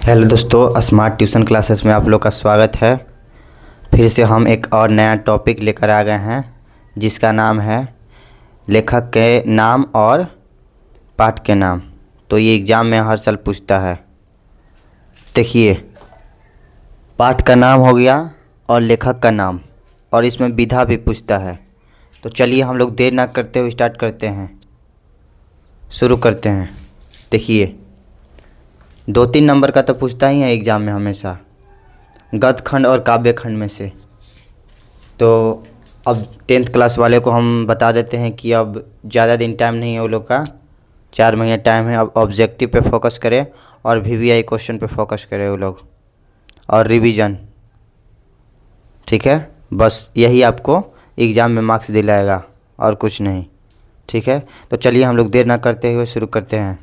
Hello दोस्तों, smart tuition classes में आप लोग का स्वागत है। फिर से हम एक और नया टॉपिक लेकर आ गए हैं जिसका नाम है लेखक के नाम और पाठ के नाम। तो ये एग्ज़ाम में हर साल पूछता है। देखिए, पाठ का नाम हो गया और लेखक का नाम, और इसमें विधा भी पूछता है। तो चलिए हम लोग देर ना करते हुए स्टार्ट करते हैं, शुरू करते हैं। देखिए, 2-3 नंबर का तो पूछता ही है एग्ज़ाम में हमेशा, गद्य खंड और काव्य खंड में से। तो अब 10th क्लास वाले को हम बता देते हैं कि अब ज़्यादा दिन टाइम नहीं है वो लोग का, 4 महीने टाइम है। अब ऑब्जेक्टिव पे फोकस करें और VVI क्वेश्चन पे फोकस करें वो लोग, और रिवीजन। ठीक है, बस यही आपको एग्ज़ाम में मार्क्स दिलाएगा और कुछ नहीं। ठीक है, तो चलिए हम लोग देर ना करते हुए शुरू करते हैं।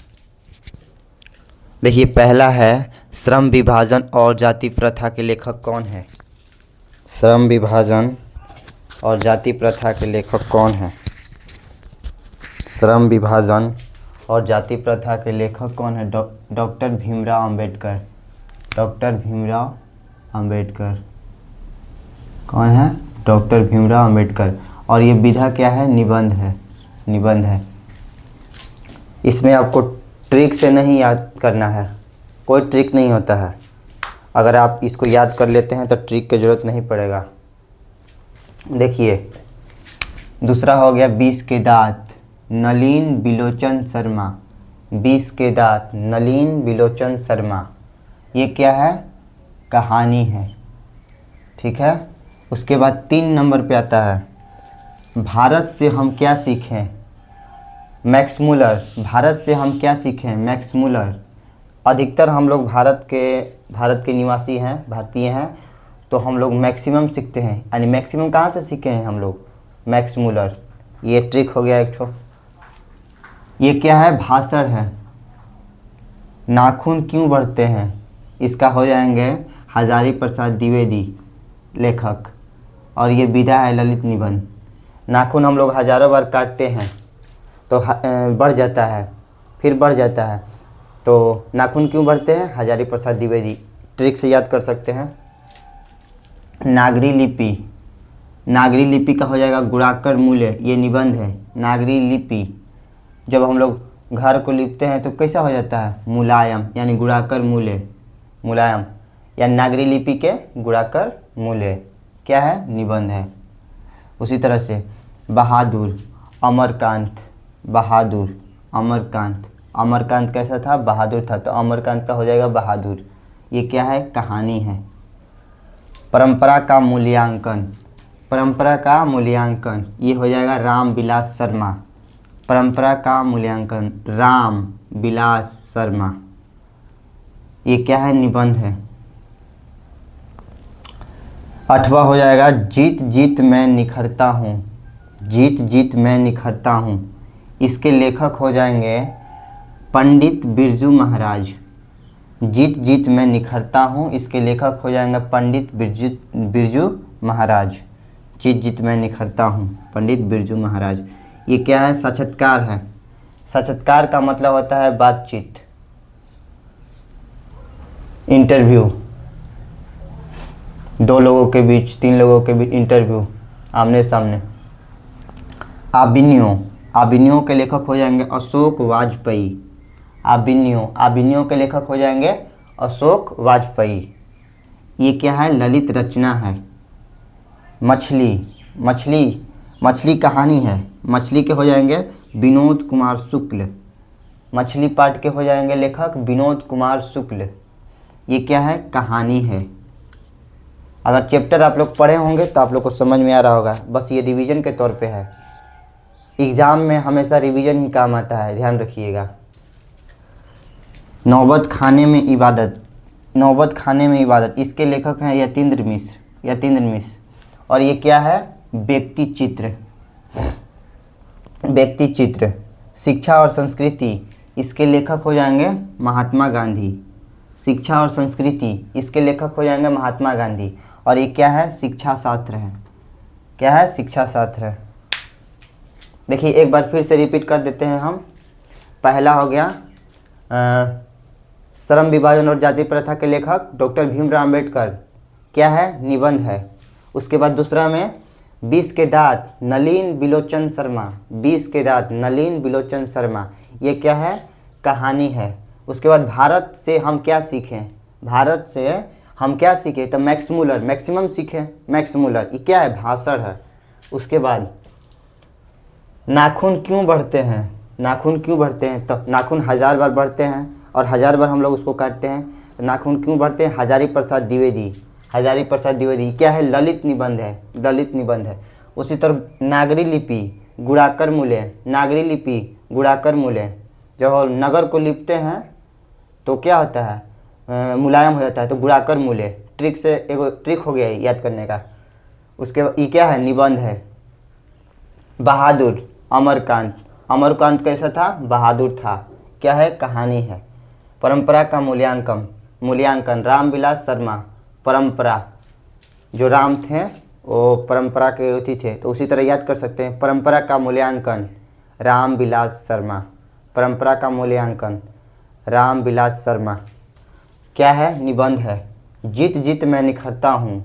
देखिए, पहला है श्रम विभाजन और जाति प्रथा के लेखक कौन है। श्रम विभाजन और जाति प्रथा के लेखक कौन है। श्रम विभाजन और जाति प्रथा के लेखक कौन है। डॉक्टर भीमराव अंबेडकर। डॉक्टर भीमराव अंबेडकर कौन है। डॉक्टर भीमराव अंबेडकर। और ये विधा क्या है, निबंध है। निबंध है। इसमें आपको ट्रिक से नहीं याद करना है, कोई ट्रिक नहीं होता है। अगर आप इसको याद कर लेते हैं तो ट्रिक की ज़रूरत नहीं पड़ेगा। देखिए, दूसरा हो गया 20 के दांत, नलिन बिलोचन शर्मा। 20 के दांत, नलिन बिलोचन शर्मा। ये क्या है, कहानी है। ठीक है, उसके बाद 3 नंबर पे आता है भारत से हम क्या सीखें। Max Muller. भारत से हम क्या सीखें, मैक्स मूलर। अधिकतर हम लोग भारत के निवासी हैं, भारतीय हैं, तो हम लोग मैक्सिमम सीखते हैं। यानी मैक्सिमम कहाँ से सीखे हैं हम लोग, मैक्स मूलर। ये ट्रिक हो गया एक ठो। ये क्या है, भाषण है। नाखून क्यों बढ़ते हैं, इसका हो जाएंगे हजारी प्रसाद द्विवेदी लेखक। और ये विधा है, ललित निबंध। नाखून हम लोग हजारों बार काटते हैं तो बढ़ जाता है, फिर बढ़ जाता है। तो नाखून क्यों बढ़ते हैं, हजारी प्रसाद द्विवेदी। ट्रिक से याद कर सकते हैं। नागरी लिपि। नागरी लिपि का हो जाएगा गुणाकर मूल्य। ये निबंध है। नागरी लिपि, जब हम लोग घर को लिपते हैं तो कैसा हो जाता है, मुलायम, यानी गुणाकर मूल्य, मुलायम। या नागरी लिपि के गुणाकर मूल्य क्या है, निबंध है। उसी तरह से बहादुर, अमरकांत। बहादुर, अमरकांत। अमरकांत कैसा था, बहादुर था, तो अमरकांत का हो जाएगा बहादुर। ये क्या है, कहानी है। परंपरा का मूल्यांकन। परंपरा का मूल्यांकन, ये हो जाएगा राम विलास शर्मा। परंपरा का मूल्यांकन, राम विलास शर्मा। ये क्या है, निबंध है। 8वां हो जाएगा जीत जीत मैं निखरता हूँ। जीत जीत मैं निखरता हूँ। इसके लेखक हो जाएंगे पंडित बिरजू महाराज। जीत जीत मैं निखरता हूँ, इसके लेखक हो जाएंगे पंडित बिरजू महाराज। जीत जीत मैं निखरता हूँ, पंडित बिरजू महाराज। ये क्या है, साक्षात्कार है। साक्षात्कार का मतलब होता है बातचीत, इंटरव्यू। 2 लोगों के बीच, 3 लोगों के बीच इंटरव्यू, आमने सामने। आबिन्यो। आबिन्यो के लेखक हो जाएंगे अशोक वाजपेयी। आबिन्यो। आबिन्यो के लेखक हो जाएंगे अशोक वाजपेयी। ये क्या है, ललित रचना है। मछली। मछली, मछली कहानी है। मछली के हो जाएंगे विनोद कुमार शुक्ल। मछली पाठ के हो जाएंगे लेखक विनोद कुमार शुक्ल। ये क्या है, कहानी है। अगर चैप्टर आप लोग पढ़े होंगे तो आप लोग को समझ में आ रहा होगा। बस ये रिवीजन के तौर पे है। एग्ज़ाम में हमेशा रिवीजन ही काम आता है, ध्यान रखिएगा। नौबत खाने में इबादत। नौबत खाने में इबादत, इसके लेखक हैं यतीन्द्र मिश्र। यतीन्द्र मिश्र। और ये क्या है, व्यक्ति चित्र। व्यक्ति चित्र। शिक्षा और संस्कृति, इसके लेखक हो जाएंगे महात्मा गांधी। शिक्षा और संस्कृति, इसके लेखक हो जाएंगे महात्मा गांधी। और ये क्या है, शिक्षा शास्त्र है। क्या है, शिक्षा शास्त्र है। देखिए, एक बार फिर से रिपीट कर देते हैं हम। पहला हो गया श्रम विभाजन और जाति प्रथा के लेखक डॉक्टर भीमराव अंबेडकर। क्या है? निबंध है। उसके बाद दूसरा में 20 के दांत नलिन बिलोचन शर्मा। 20 के दांत नलिन बिलोचन शर्मा, ये क्या है? कहानी है। उसके बाद भारत से हम क्या सीखें। भारत से हम क्या सीखें, तो मैक्स मुलर, मैक्सिमम सीखें, मैक्स मुलर, ये क्या है? भाषण है। उसके बाद नाखून क्यों बढ़ते हैं। नाखून क्यों बढ़ते हैं, तो नाखून 1000 बार बढ़ते हैं और 1000 बार हम लोग उसको काटते हैं, तो नाखून क्यों बढ़ते हैं? हजारी प्रसाद द्विवेदी। हजारी प्रसाद द्विवेदी क्या है? ललित निबंध है, ललित निबंध है। उसी तरह नागरी लिपि गुणाकर मूल्य, नागरी लिपि गुणाकर मूल्य, जब नगर को लिखते हैं तो क्या होता है? मुलायम हो जाता है, तो गुणाकर मूल्य। ट्रिक से एक ट्रिक हो गया है याद करने का। उसके बाद ये क्या है? निबंध है। बहादुर अमरकांत, अमरकांत कैसा था? बहादुर था। क्या है? कहानी है। परंपरा का मूल्यांकन, मूल्यांकन रामविलास शर्मा। परंपरा, जो राम थे वो परंपरा के अति थे, तो उसी तरह याद कर सकते हैं। परंपरा का मूल्यांकन रामविलास शर्मा। परंपरा का मूल्यांकन रामविलास शर्मा। क्या है? निबंध है। जीत जीत मैं निखरता हूँ,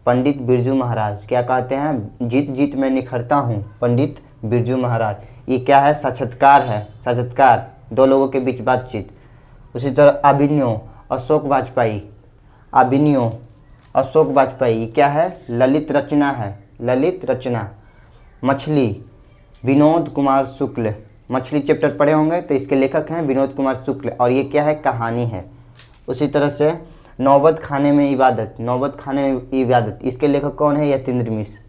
पंडित बिरजू महाराज। क्या कहते हैं? जीत जीत मैं निखरता हूँ, पंडित बिरजू महाराज। ये क्या है? साक्षात्कार है, साक्षात्कार, दो लोगों के बीच बातचीत। उसी तरह अभिनव अशोक वाजपेयी, अभिनव अशोक वाजपेयी, ये क्या है? ललित रचना है, ललित रचना। मछली विनोद कुमार शुक्ल, मछली चैप्टर पढ़े होंगे, तो इसके लेखक हैं विनोद कुमार शुक्ल, और ये क्या है? कहानी है। उसी तरह से नौबत खाने में इबादत, नौबत खाने में इबादत, इसके लेखक कौन है? यतीन्द्र मिश्र।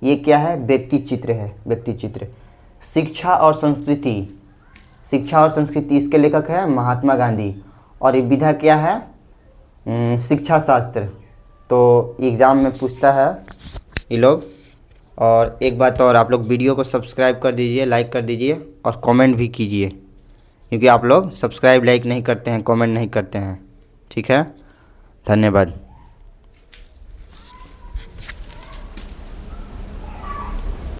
ये क्या है? व्यक्ति चित्र है, व्यक्ति चित्र। शिक्षा और संस्कृति, शिक्षा और संस्कृति, इसके लेखक है महात्मा गांधी, और ये विधा क्या है? शिक्षा शास्त्र। तो एग्ज़ाम में पूछता है ये लोग। और एक बात और, आप लोग वीडियो को सब्सक्राइब कर दीजिए, लाइक कर दीजिए और कमेंट भी कीजिए, क्योंकि आप लोग सब्सक्राइब लाइक नहीं करते हैं, कमेंट नहीं करते हैं। ठीक है, धन्यवाद।